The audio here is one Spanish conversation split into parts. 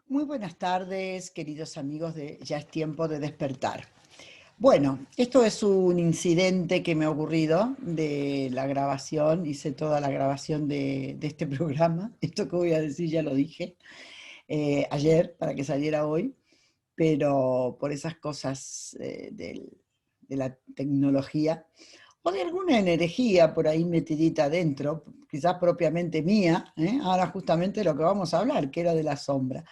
Muy buenas tardes, queridos amigos de Ya es tiempo de despertar. Bueno, esto es un incidente que me ha ocurrido de la grabación, hice toda la grabación de este programa, esto que voy a decir ya lo dije ayer para que saliera hoy, pero por esas cosas de la tecnología o de alguna energía por ahí metidita adentro, quizás propiamente mía, ahora justamente lo que vamos a hablar, que era de la sombra.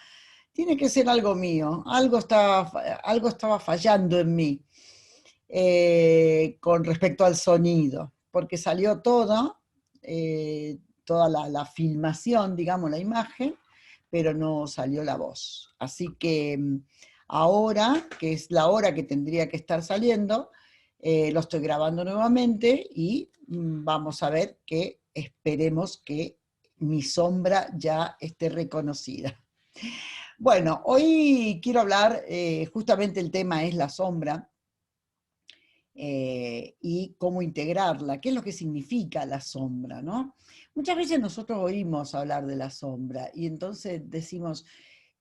Tiene que ser algo mío, algo estaba fallando en mí con respecto al sonido, porque salió toda la filmación, digamos, la imagen, pero no salió la voz. Así que ahora, que es la hora que tendría que estar saliendo, lo estoy grabando nuevamente y vamos a ver que esperemos que mi sombra ya esté reconocida. Bueno, hoy quiero hablar, justamente el tema es la sombra y cómo integrarla, qué es lo que significa la sombra, ¿no? Muchas veces nosotros oímos hablar de la sombra y entonces decimos,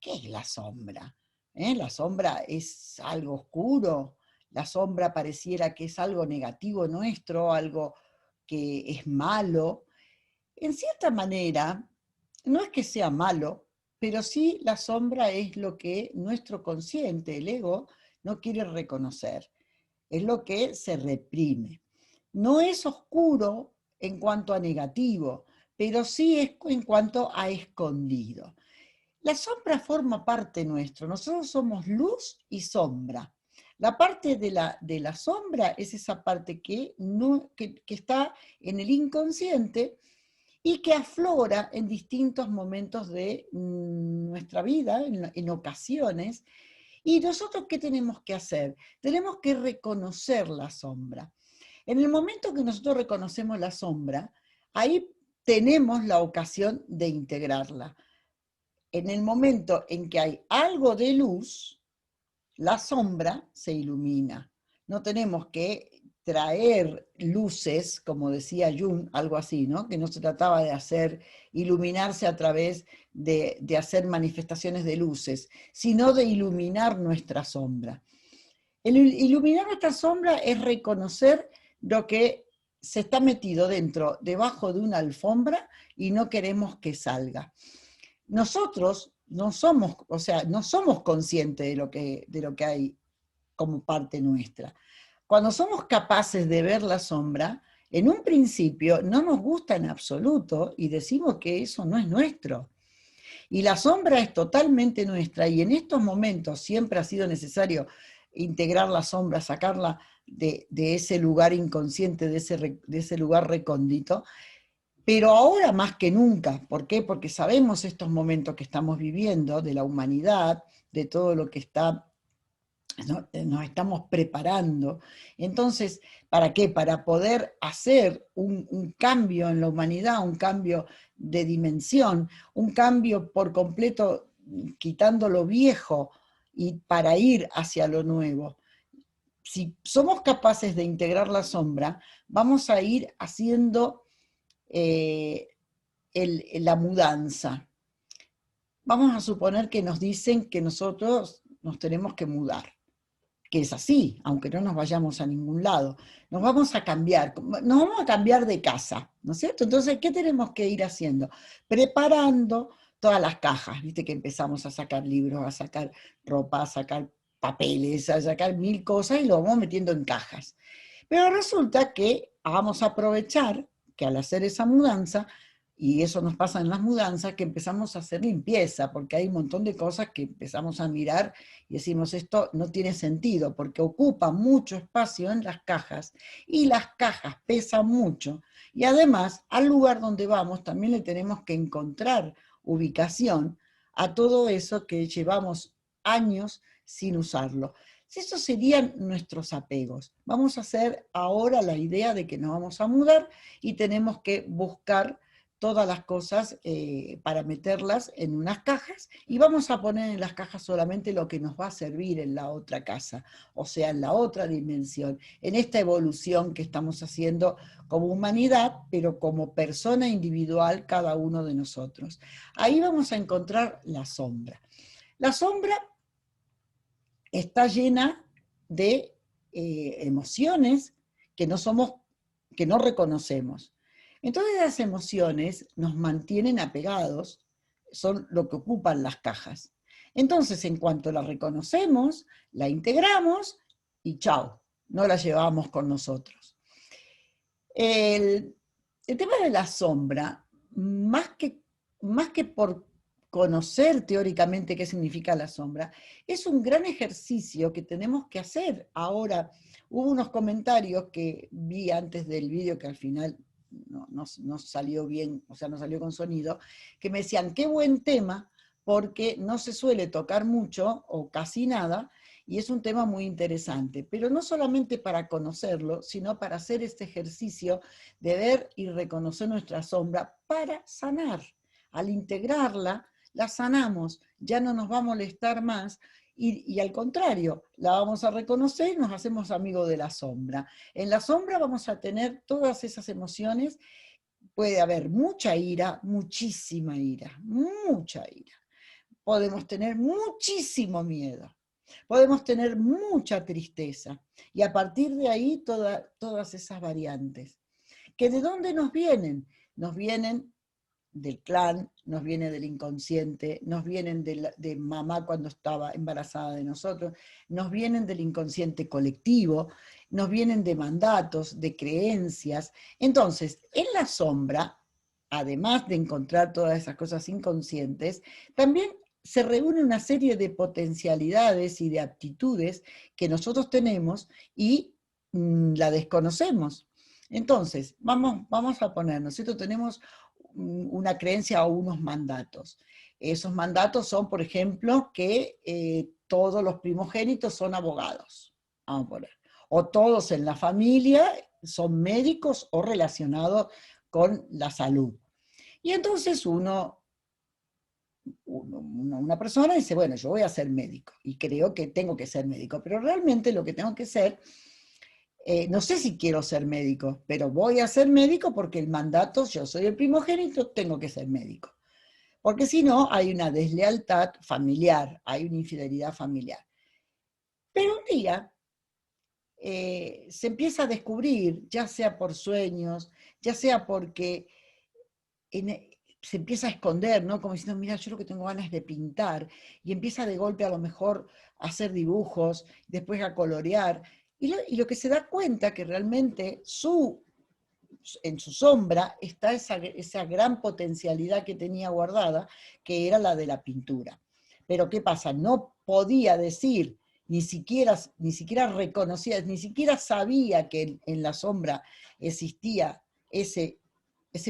¿qué es la sombra? ¿La sombra es algo oscuro? ¿La sombra pareciera que es algo negativo nuestro, algo que es malo? En cierta manera, no es que sea malo, pero sí la sombra es lo que nuestro consciente, el ego, no quiere reconocer, es lo que se reprime. No es oscuro en cuanto a negativo, pero sí es en cuanto a escondido. La sombra forma parte nuestro, nosotros somos luz y sombra. La parte de la sombra es esa parte que está en el inconsciente y que aflora en distintos momentos de nuestra vida, en ocasiones. ¿Y nosotros qué tenemos que hacer? Tenemos que reconocer la sombra. En el momento que nosotros reconocemos la sombra, ahí tenemos la ocasión de integrarla. En el momento en que hay algo de luz, la sombra se ilumina. No tenemos que traer luces, como decía Jung, algo así, ¿no? Que no se trataba de hacer, iluminarse a través de hacer manifestaciones de luces, sino de iluminar nuestra sombra. El iluminar nuestra sombra es reconocer lo que se está metido dentro, debajo de una alfombra y no queremos que salga. Nosotros no somos, o sea, no somos conscientes de lo que hay como parte nuestra. Cuando somos capaces de ver la sombra, en un principio no nos gusta en absoluto y decimos que eso no es nuestro. Y la sombra es totalmente nuestra y en estos momentos siempre ha sido necesario integrar la sombra, sacarla de ese lugar inconsciente, de ese lugar recóndito, pero ahora más que nunca. ¿Por qué? Porque sabemos estos momentos que estamos viviendo de la humanidad, de todo lo que está, ¿no? Nos estamos preparando. Entonces, ¿para qué? Para poder hacer un cambio en la humanidad, un cambio de dimensión, un cambio por completo, quitando lo viejo y para ir hacia lo nuevo. Si somos capaces de integrar la sombra, vamos a ir haciendo eh, la mudanza. Vamos a suponer que nos dicen que nosotros nos tenemos que mudar, que es así, aunque no nos vayamos a ningún lado. Nos vamos a cambiar de casa, ¿no es cierto? Entonces, ¿qué tenemos que ir haciendo? Preparando todas las cajas, viste que empezamos a sacar libros, a sacar ropa, a sacar papeles, a sacar mil cosas y lo vamos metiendo en cajas. Pero resulta que vamos a aprovechar que al hacer esa mudanza, y eso nos pasa en las mudanzas, que empezamos a hacer limpieza, porque hay un montón de cosas que empezamos a mirar y decimos, esto no tiene sentido, porque ocupa mucho espacio en las cajas, y las cajas pesan mucho, y además al lugar donde vamos también le tenemos que encontrar ubicación a todo eso que llevamos años sin usarlo. Esos serían nuestros apegos. Vamos a hacer ahora la idea de que nos vamos a mudar y tenemos que buscar todas las cosas para meterlas en unas cajas y vamos a poner en las cajas solamente lo que nos va a servir en la otra casa, o sea, en la otra dimensión, en esta evolución que estamos haciendo como humanidad, pero como persona individual cada uno de nosotros. Ahí vamos a encontrar la sombra. La sombra está llena de emociones que que no reconocemos. Entonces las emociones nos mantienen apegados, son lo que ocupan las cajas. Entonces, en cuanto la reconocemos, la integramos y chao, no la llevamos con nosotros. El tema de la sombra, más que por conocer teóricamente qué significa la sombra, es un gran ejercicio que tenemos que hacer. Ahora, hubo unos comentarios que vi antes del vídeo que al final no salió bien, o sea, no salió con sonido, que me decían, qué buen tema, porque no se suele tocar mucho o casi nada, y es un tema muy interesante, pero no solamente para conocerlo, sino para hacer este ejercicio de ver y reconocer nuestra sombra para sanar. Al integrarla, la sanamos, ya no nos va a molestar más y al contrario, la vamos a reconocer y nos hacemos amigos de la sombra. En la sombra vamos a tener todas esas emociones, puede haber mucha ira, muchísima ira, mucha ira. Podemos tener muchísimo miedo, podemos tener mucha tristeza y a partir de ahí todas esas variantes. ¿Que de dónde nos vienen? Nos vienen del clan, nos viene del inconsciente, nos vienen de mamá cuando estaba embarazada de nosotros, nos vienen del inconsciente colectivo, nos vienen de mandatos, de creencias. Entonces, en la sombra, además de encontrar todas esas cosas inconscientes, también se reúne una serie de potencialidades y de aptitudes que nosotros tenemos y la desconocemos. Entonces, vamos a poner, nosotros tenemos una creencia o unos mandatos. Esos mandatos son, por ejemplo, que todos los primogénitos son abogados, vamos a poner, o todos en la familia son médicos o relacionados con la salud. Y entonces una persona dice, bueno, yo voy a ser médico y creo que tengo que ser médico, pero realmente lo que tengo que ser, no sé si quiero ser médico, pero voy a ser médico porque el mandato, yo soy el primogénito, tengo que ser médico. Porque si no, hay una deslealtad familiar, hay una infidelidad familiar. Pero un día se empieza a descubrir, ya sea por sueños, ya sea porque se empieza a esconder, ¿no? Como diciendo, mira, yo lo que tengo ganas es de pintar, y empieza de golpe a lo mejor a hacer dibujos, después a colorear, y lo que se da cuenta que realmente en su sombra está esa gran potencialidad que tenía guardada, que era la de la pintura. Pero ¿qué pasa? No podía decir, ni siquiera reconocía, ni siquiera sabía que en la sombra existía ese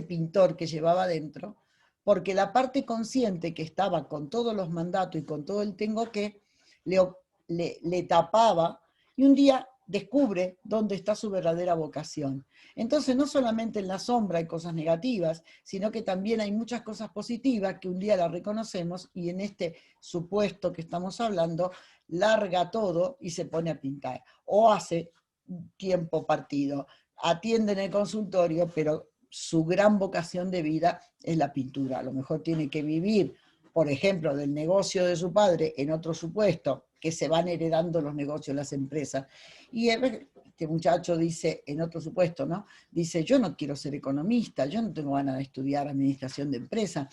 pintor que llevaba dentro, porque la parte consciente que estaba con todos los mandatos y con todo el tengo que, le tapaba, y un día descubre dónde está su verdadera vocación. Entonces, no solamente en la sombra hay cosas negativas, sino que también hay muchas cosas positivas que un día las reconocemos y en este supuesto que estamos hablando, larga todo y se pone a pintar. O hace tiempo partido, atiende en el consultorio, pero su gran vocación de vida es la pintura. A lo mejor tiene que vivir, por ejemplo, del negocio de su padre en otro supuesto, que se van heredando los negocios, las empresas. Y este muchacho dice, en otro supuesto, ¿no? Dice, yo no quiero ser economista, yo no tengo ganas de estudiar administración de empresas.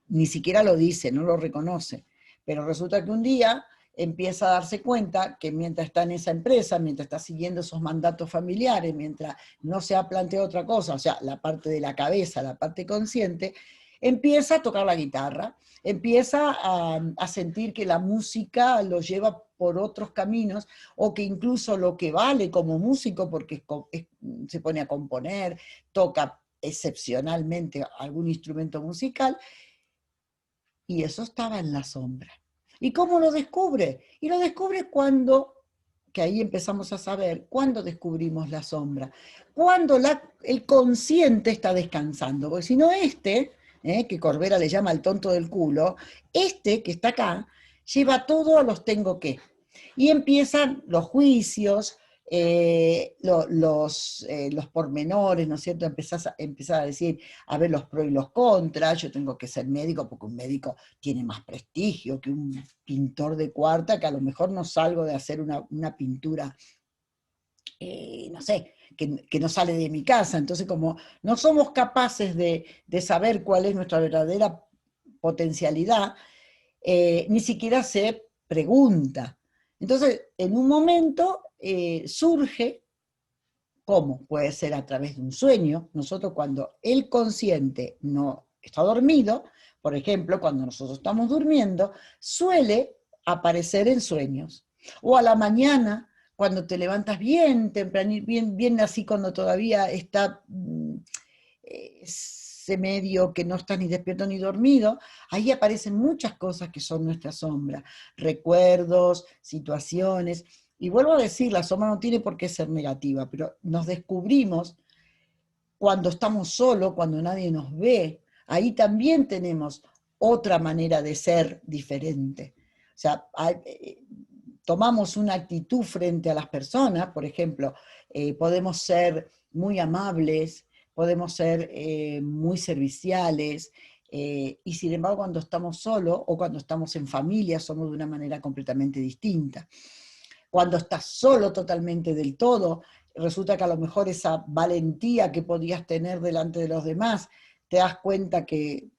Ni siquiera lo dice, no lo reconoce. Pero resulta que un día empieza a darse cuenta que mientras está en esa empresa, mientras está siguiendo esos mandatos familiares, mientras no se ha planteado otra cosa, o sea, la parte de la cabeza, la parte consciente, empieza a tocar la guitarra, empieza a sentir que la música lo lleva por otros caminos, o que incluso lo que vale como músico, porque se pone a componer, toca excepcionalmente algún instrumento musical, y eso estaba en la sombra. ¿Y cómo lo descubre? Y lo descubre cuando que ahí empezamos a saber cuándo descubrimos la sombra, cuándo el consciente está descansando, porque si no que Corbera le llama el tonto del culo, que está acá, lleva todo a los tengo que. Y empiezan los juicios, los pormenores, ¿no es cierto? Empezás a decir, a ver los pros y los contras, yo tengo que ser médico porque un médico tiene más prestigio que un pintor de cuarta, que a lo mejor no salgo de hacer una pintura, no sé, que no sale de mi casa. Entonces, como no somos capaces de saber cuál es nuestra verdadera potencialidad, ni siquiera se pregunta. Entonces, en un momento surge, ¿cómo? Puede ser a través de un sueño. Nosotros cuando el consciente no está dormido, por ejemplo, cuando nosotros estamos durmiendo, suele aparecer en sueños. O a la mañana, cuando te levantas bien temprano, bien así cuando todavía está ese medio que no está ni despierto ni dormido, ahí aparecen muchas cosas que son nuestra sombra, recuerdos, situaciones. Y vuelvo a decir, la sombra no tiene por qué ser negativa, pero nos descubrimos cuando estamos solos, cuando nadie nos ve. Ahí también tenemos otra manera de ser diferente. O sea, tomamos una actitud frente a las personas, por ejemplo, podemos ser muy amables, podemos ser muy serviciales, y sin embargo cuando estamos solos o cuando estamos en familia somos de una manera completamente distinta. Cuando estás solo totalmente del todo, resulta que a lo mejor esa valentía que podías tener delante de los demás, te das cuenta que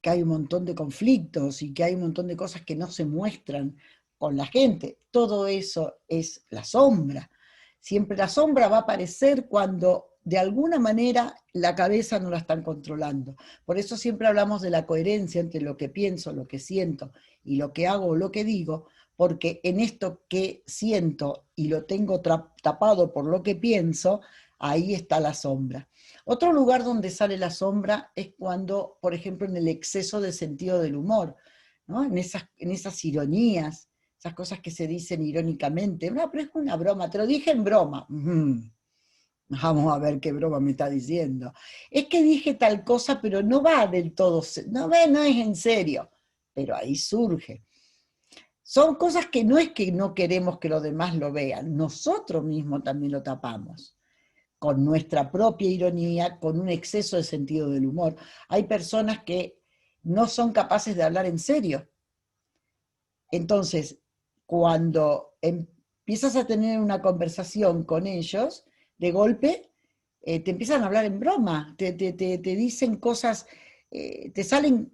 hay un montón de conflictos y que hay un montón de cosas que no se muestran con la gente. Todo eso es la sombra. Siempre la sombra va a aparecer cuando de alguna manera la cabeza no la están controlando. Por eso siempre hablamos de la coherencia entre lo que pienso, lo que siento y lo que hago o lo que digo, porque en esto que siento y lo tengo tapado por lo que pienso, ahí está la sombra. Otro lugar donde sale la sombra es cuando, por ejemplo, en el exceso de sentido del humor, ¿no? En esas ironías, esas cosas que se dicen irónicamente. No, pero es una broma, te lo dije en broma. Vamos a ver qué broma me está diciendo. Es que dije tal cosa, pero no va del todo, no es en serio, pero ahí surge. Son cosas que no queremos que los demás lo vean, nosotros mismos también lo tapamos con nuestra propia ironía, con un exceso de sentido del humor. Hay personas que no son capaces de hablar en serio. Entonces, cuando empiezas a tener una conversación con ellos, de golpe te empiezan a hablar en broma, te dicen cosas, te salen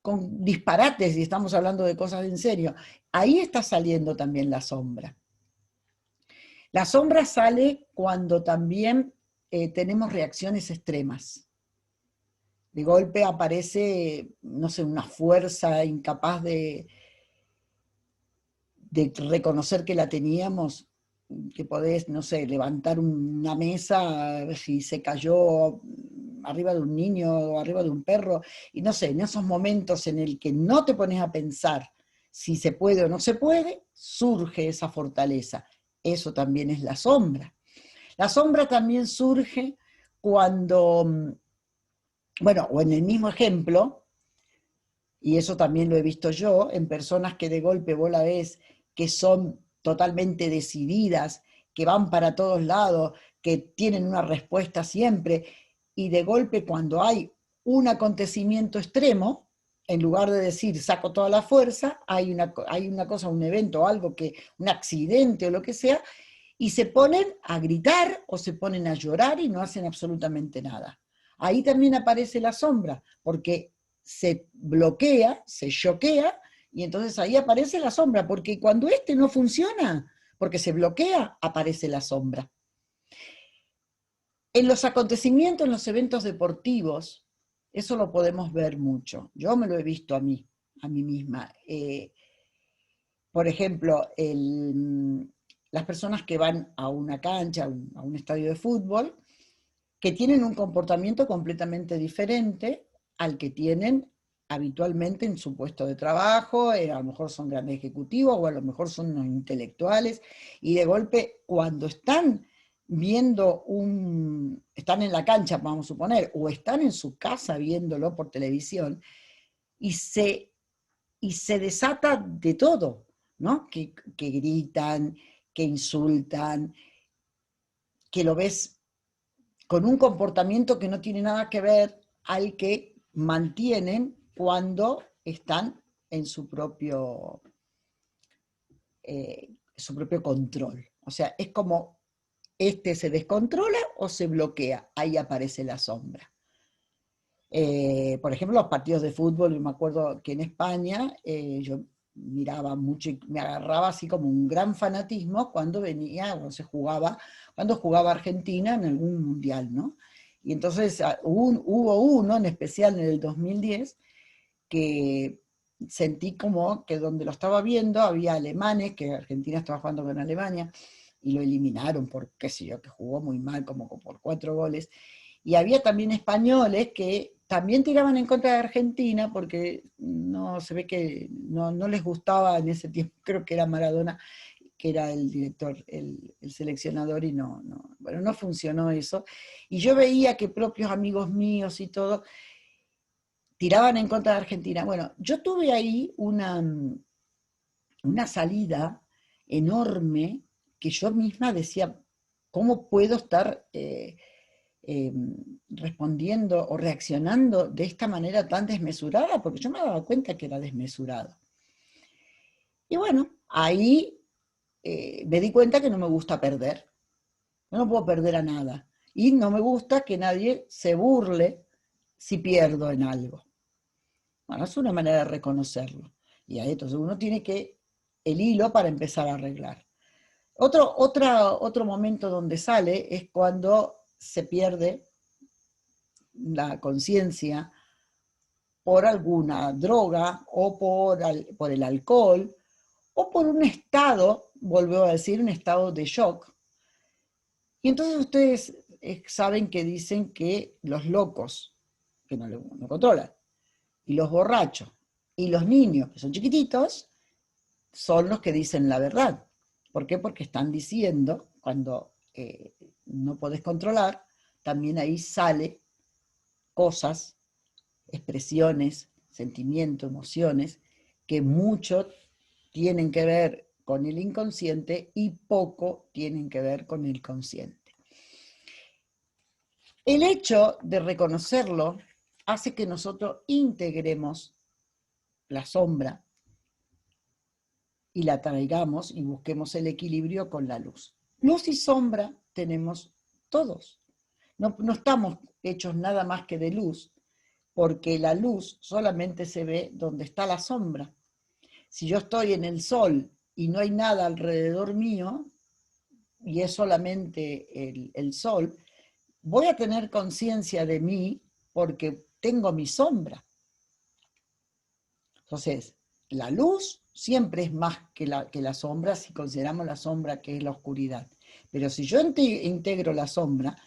con disparates y estamos hablando de cosas en serio. Ahí está saliendo también la sombra. La sombra sale cuando también tenemos reacciones extremas. De golpe aparece, no sé, una fuerza incapaz de reconocer que la teníamos, que podés, no sé, levantar una mesa si se cayó arriba de un niño o arriba de un perro, y no sé, en esos momentos en el que no te pones a pensar si se puede o no se puede, surge esa fortaleza. Eso también es la sombra. La sombra también surge cuando, bueno, o en el mismo ejemplo, y eso también lo he visto yo, en personas que de golpe vos la ves que son totalmente decididas, que van para todos lados, que tienen una respuesta siempre, y de golpe cuando hay un acontecimiento extremo, en lugar de decir saco toda la fuerza, hay una cosa, un evento, algo un accidente o lo que sea, y se ponen a gritar o se ponen a llorar y no hacen absolutamente nada. Ahí también aparece la sombra, porque se bloquea, se choquea, y entonces ahí aparece la sombra, porque cuando no funciona, porque se bloquea, aparece la sombra. En los acontecimientos, en los eventos deportivos, eso lo podemos ver mucho. Yo me lo he visto a mí misma. Por ejemplo, las personas que van a una cancha, a un estadio de fútbol, que tienen un comportamiento completamente diferente al que tienen habitualmente en su puesto de trabajo, a lo mejor son grandes ejecutivos o a lo mejor son unos intelectuales, y de golpe cuando están viendo están en la cancha, vamos a suponer, o están en su casa viéndolo por televisión, y se desata de todo, ¿no? Que gritan, que insultan, que lo ves con un comportamiento que no tiene nada que ver al que mantienen cuando están en su propio control. O sea, es como se descontrola o se bloquea, ahí aparece la sombra. Por ejemplo, los partidos de fútbol, yo me acuerdo que en España yo miraba mucho y me agarraba así como un gran fanatismo cuando cuando jugaba Argentina en algún mundial, ¿no? Y entonces hubo uno, en especial en el 2010, que sentí como que donde lo estaba viendo había alemanes, que Argentina estaba jugando con Alemania, y lo eliminaron por, qué sé yo, que jugó muy mal, como por 4 goles. Y había también españoles que también tiraban en contra de Argentina porque no se ve que no les gustaba en ese tiempo, creo que era Maradona, que era el director, el seleccionador, y bueno, no funcionó eso. Y yo veía que propios amigos míos y todo tiraban en contra de Argentina. Bueno, yo tuve ahí una salida enorme que yo misma decía, ¿cómo puedo estar eh, respondiendo o reaccionando de esta manera tan desmesurada? Porque yo me daba cuenta que era desmesurado. Y bueno, ahí me di cuenta que no me gusta perder. Yo no puedo perder a nada. Y no me gusta que nadie se burle si pierdo en algo. Bueno, es una manera de reconocerlo. Y ahí entonces uno tiene el hilo para empezar a arreglar. Otro momento donde sale es cuando se pierde la conciencia por alguna droga o por el alcohol o por un estado, vuelvo a decir, un estado de shock. Y entonces ustedes saben que dicen que los locos, que no controlan, y los borrachos, y los niños, que son chiquititos, son los que dicen la verdad. ¿Por qué? Porque están diciendo, cuando no podés controlar, también ahí sale cosas, expresiones, sentimientos, emociones, que mucho tienen que ver con el inconsciente y poco tienen que ver con el consciente. El hecho de reconocerlo hace que nosotros integremos la sombra y la traigamos y busquemos el equilibrio con la luz. Luz y sombra tenemos todos. No estamos hechos nada más que de luz, porque la luz solamente se ve donde está la sombra. Si yo estoy en el sol y no hay nada alrededor mío, y es solamente el sol, voy a tener conciencia de mí porque tengo mi sombra. Entonces, la luz siempre es más que la sombra si consideramos la sombra que es la oscuridad. Pero si yo integro la sombra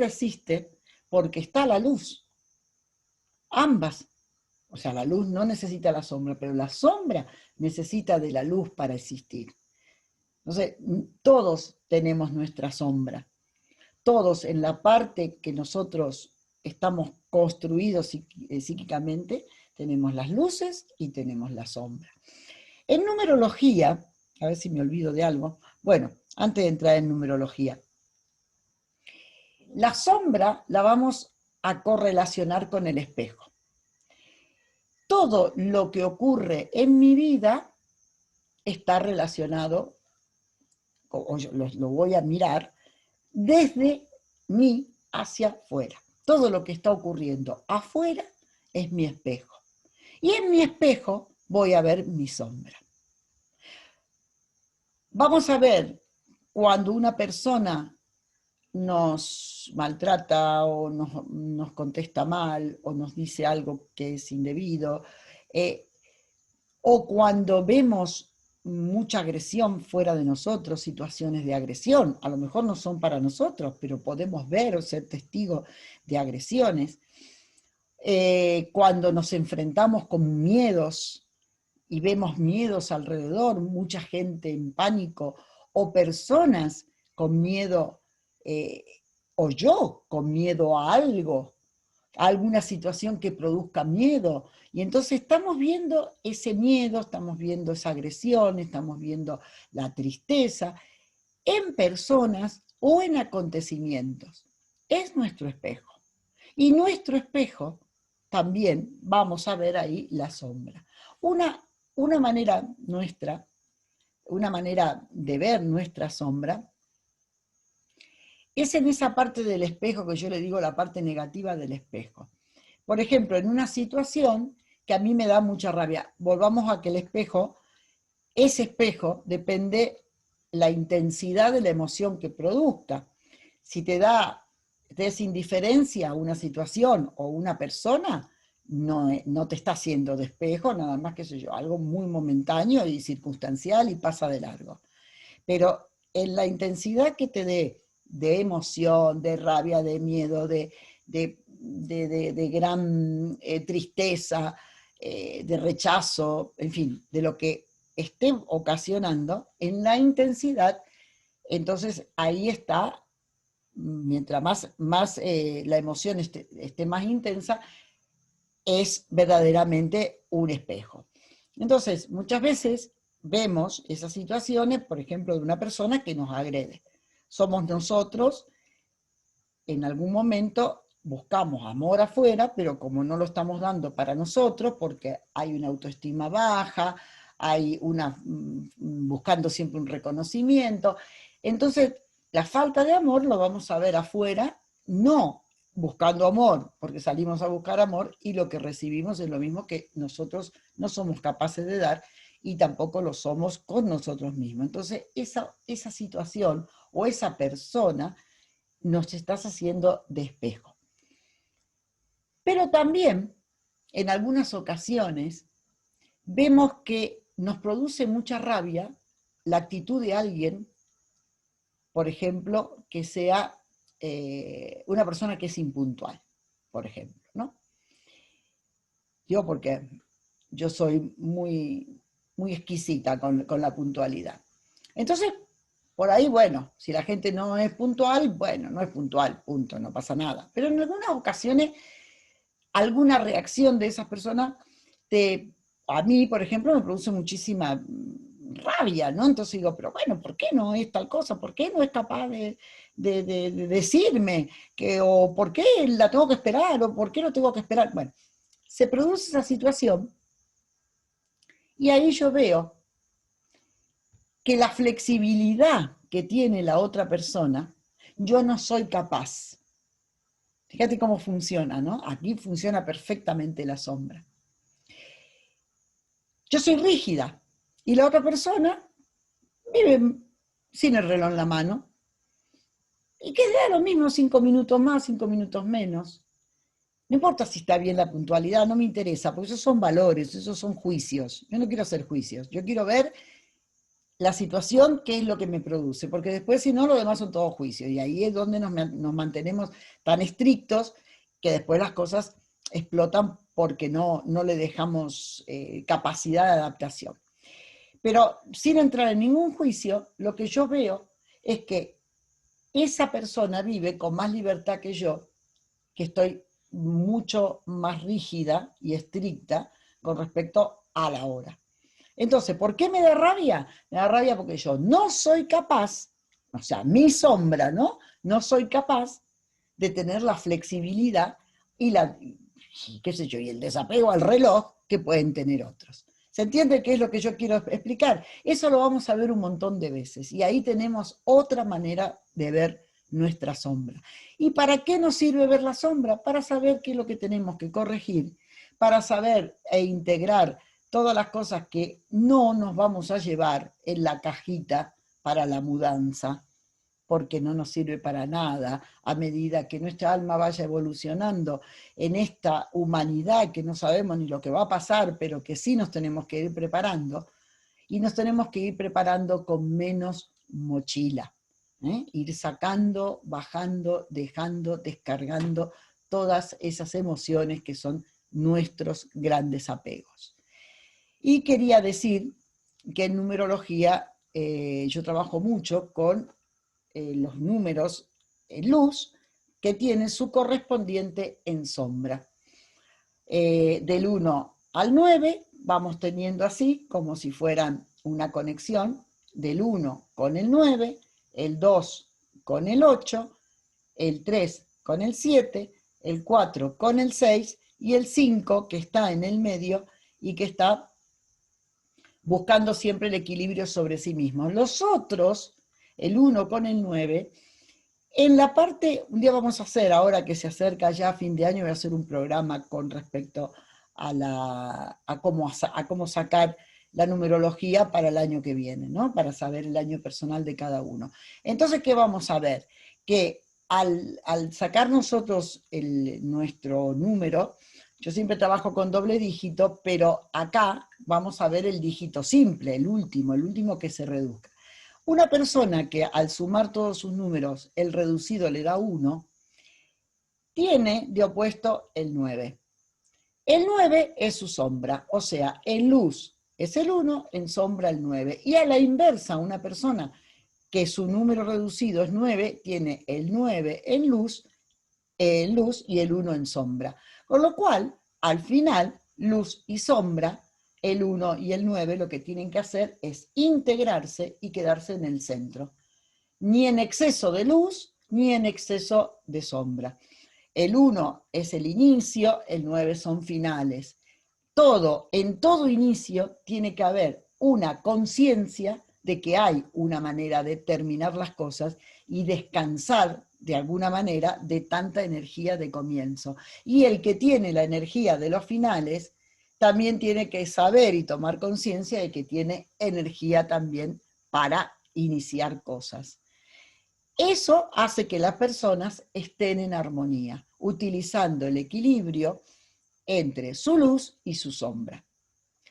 existe porque está la luz. Ambas. O sea, la luz no necesita la sombra, pero la sombra necesita de la luz para existir. Entonces, todos tenemos nuestra sombra. Todos en la parte que nosotros estamos construidos psíquicamente, tenemos las luces y tenemos la sombra. En numerología, a ver si me olvido de algo, bueno, antes de entrar en numerología, la sombra la vamos a correlacionar con el espejo. Todo lo que ocurre en mi vida está relacionado, o yo lo voy a mirar, desde mí hacia afuera. Todo lo que está ocurriendo afuera es mi espejo. Y en mi espejo voy a ver mi sombra. Vamos a ver cuando una persona nos maltrata o nos contesta mal o nos dice algo que es indebido, o cuando vemos mucha agresión fuera de nosotros, situaciones de agresión, a lo mejor no son para nosotros, pero podemos ver o ser testigos de agresiones. cuando nos enfrentamos con miedos y vemos miedos alrededor, mucha gente en pánico, o personas con miedo, o yo con miedo a algo, a alguna situación que produzca miedo. Y entonces estamos viendo ese miedo, estamos viendo esa agresión, estamos viendo la tristeza en personas o en acontecimientos. Es nuestro espejo. Y nuestro espejo también vamos a ver ahí la sombra. Una manera nuestra, una manera de ver nuestra sombra, es en esa parte del espejo que yo le digo la parte negativa del espejo. Por ejemplo, en una situación que a mí me da mucha rabia, volvamos a que el espejo, ese espejo depende la intensidad de la emoción que produzca. Si te es indiferencia a una situación o una persona, no te está haciendo de espejo, nada más que sé yo, algo muy momentáneo y circunstancial y pasa de largo. Pero en la intensidad que te dé de emoción, de rabia, de miedo, de gran tristeza, de rechazo, en fin, de lo que esté ocasionando, en la intensidad, entonces ahí está, mientras más la emoción esté más intensa, es verdaderamente un espejo. Entonces, muchas veces vemos esas situaciones, por ejemplo, de una persona que nos agrede. Somos nosotros, en algún momento buscamos amor afuera, pero como no lo estamos dando para nosotros, porque hay una autoestima baja, hay buscando siempre un reconocimiento, entonces la falta de amor lo vamos a ver afuera, no buscando amor, porque salimos a buscar amor y lo que recibimos es lo mismo que nosotros no somos capaces de dar y tampoco lo somos con nosotros mismos. Entonces esa situación o esa persona nos estás haciendo de espejo. Pero también, en algunas ocasiones, vemos que nos produce mucha rabia la actitud de alguien, por ejemplo, que sea una persona que es impuntual, por ejemplo, ¿no? Yo porque yo soy muy exquisita con la puntualidad. Entonces, por ahí, bueno, si la gente no es puntual, bueno, no es puntual, punto, no pasa nada. Pero en algunas ocasiones, alguna reacción de esas personas, a mí, por ejemplo, me produce muchísima rabia, ¿no? Entonces digo, pero bueno, ¿por qué no es tal cosa? ¿Por qué no es capaz de decirme? ¿O por qué la tengo que esperar? ¿O por qué no tengo que esperar? Bueno, se produce esa situación y ahí yo veo que la flexibilidad que tiene la otra persona, yo no soy capaz. Fíjate cómo funciona, ¿no? Aquí funciona perfectamente la sombra. Yo soy rígida y la otra persona vive sin el reloj en la mano y que da lo mismo 5 minutos más, 5 minutos menos. No importa si está bien la puntualidad, no me interesa, porque esos son valores, esos son juicios. Yo no quiero hacer juicios, yo quiero ver la situación, qué es lo que me produce, porque después si no, lo demás son todos juicios, y ahí es donde nos mantenemos tan estrictos que después las cosas explotan porque no le dejamos capacidad de adaptación. Pero sin entrar en ningún juicio, lo que yo veo es que esa persona vive con más libertad que yo, que estoy mucho más rígida y estricta con respecto a la hora. Entonces, ¿por qué me da rabia? Me da rabia porque yo no soy capaz, o sea, mi sombra, ¿no? No soy capaz de tener la flexibilidad y qué sé yo, y el desapego al reloj que pueden tener otros. ¿Se entiende qué es lo que yo quiero explicar? Eso lo vamos a ver un montón de veces y ahí tenemos otra manera de ver nuestra sombra. ¿Y para qué nos sirve ver la sombra? Para saber qué es lo que tenemos que corregir, para saber e integrar todas las cosas que no nos vamos a llevar en la cajita para la mudanza, porque no nos sirve para nada a medida que nuestra alma vaya evolucionando en esta humanidad que no sabemos ni lo que va a pasar, pero que sí nos tenemos que ir preparando, y nos tenemos que ir preparando con menos mochila. Ir sacando, bajando, dejando, descargando todas esas emociones que son nuestros grandes apegos. Y quería decir que en numerología yo trabajo mucho con los números en luz que tienen su correspondiente en sombra. Del 1 al 9 vamos teniendo así, como si fueran una conexión, del 1 con el 9, el 2 con el 8, el 3 con el 7, el 4 con el 6 y el 5 que está en el medio y que está buscando siempre el equilibrio sobre sí mismo. Los otros, el 1 con el 9, en la parte, un día vamos a hacer, ahora que se acerca ya a fin de año, voy a hacer un programa con respecto a cómo sacar la numerología para el año que viene, ¿no? Para saber el año personal de cada uno. Entonces, ¿qué vamos a ver? Que al sacar nosotros nuestro número, yo siempre trabajo con doble dígito, pero acá vamos a ver el dígito simple, el último que se reduzca. Una persona que al sumar todos sus números, el reducido le da 1, tiene de opuesto el 9. El 9 es su sombra, o sea, en luz es el 1, en sombra el 9. Y a la inversa, una persona que su número reducido es 9, tiene el 9 en luz y el 1 en sombra. Con lo cual, al final, luz y sombra, el 1 y el 9 lo que tienen que hacer es integrarse y quedarse en el centro. Ni en exceso de luz, ni en exceso de sombra. El 1 es el inicio, el 9 son finales. En todo inicio tiene que haber una conciencia de que hay una manera de terminar las cosas y descansar de alguna manera de tanta energía de comienzo. Y el que tiene la energía de los finales también tiene que saber y tomar conciencia de que tiene energía también para iniciar cosas. Eso hace que las personas estén en armonía, utilizando el equilibrio entre su luz y su sombra.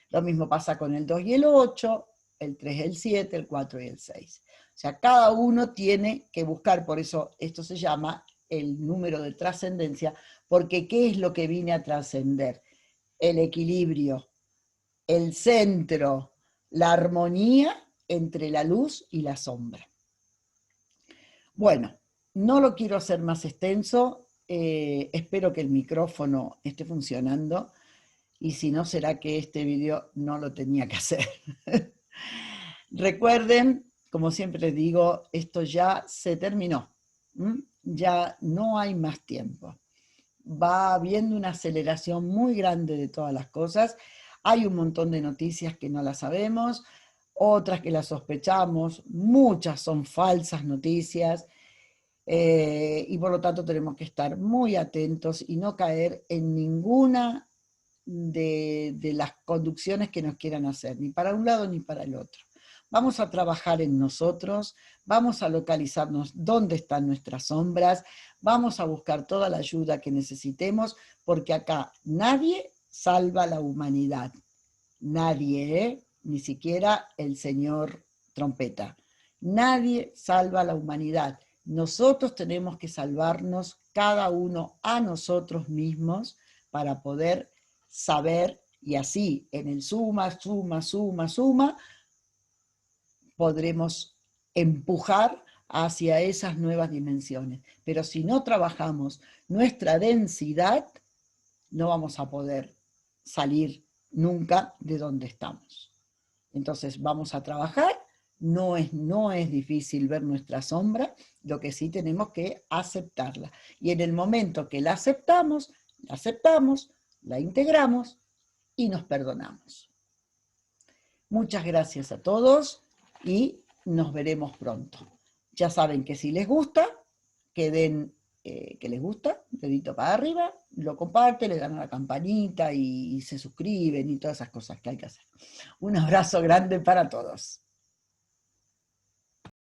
Lo mismo pasa con el 2 y el 8, el 3 y el 7, el 4 y el 6. O sea, cada uno tiene que buscar, por eso esto se llama el número de trascendencia, porque ¿qué es lo que viene a trascender? El equilibrio, el centro, la armonía entre la luz y la sombra. Bueno, no lo quiero hacer más extenso, espero que el micrófono esté funcionando y si no será que este video no lo tenía que hacer. Recuerden, como siempre les digo, esto ya se terminó, ya no hay más tiempo. Va habiendo una aceleración muy grande de todas las cosas, hay un montón de noticias que no las sabemos, otras que las sospechamos, muchas son falsas noticias, y por lo tanto tenemos que estar muy atentos y no caer en ninguna de las conducciones que nos quieran hacer, ni para un lado ni para el otro. Vamos a trabajar en nosotros, vamos a localizarnos dónde están nuestras sombras, vamos a buscar toda la ayuda que necesitemos, porque acá nadie salva a la humanidad. Nadie, ni siquiera el señor Trompeta. Nadie salva a la humanidad. Nosotros tenemos que salvarnos cada uno a nosotros mismos para poder saber, y así en el suma, podremos empujar hacia esas nuevas dimensiones. Pero si no trabajamos nuestra densidad, no vamos a poder salir nunca de donde estamos. Entonces vamos a trabajar, no es difícil ver nuestra sombra, lo que sí tenemos que aceptarla. Y en el momento que la aceptamos, la integramos y nos perdonamos. Muchas gracias a todos y nos veremos pronto. Ya saben que si les gusta, que den que les gusta, dedito para arriba, lo comparten, le dan a la campanita y se suscriben y todas esas cosas que hay que hacer. Un abrazo grande para todos.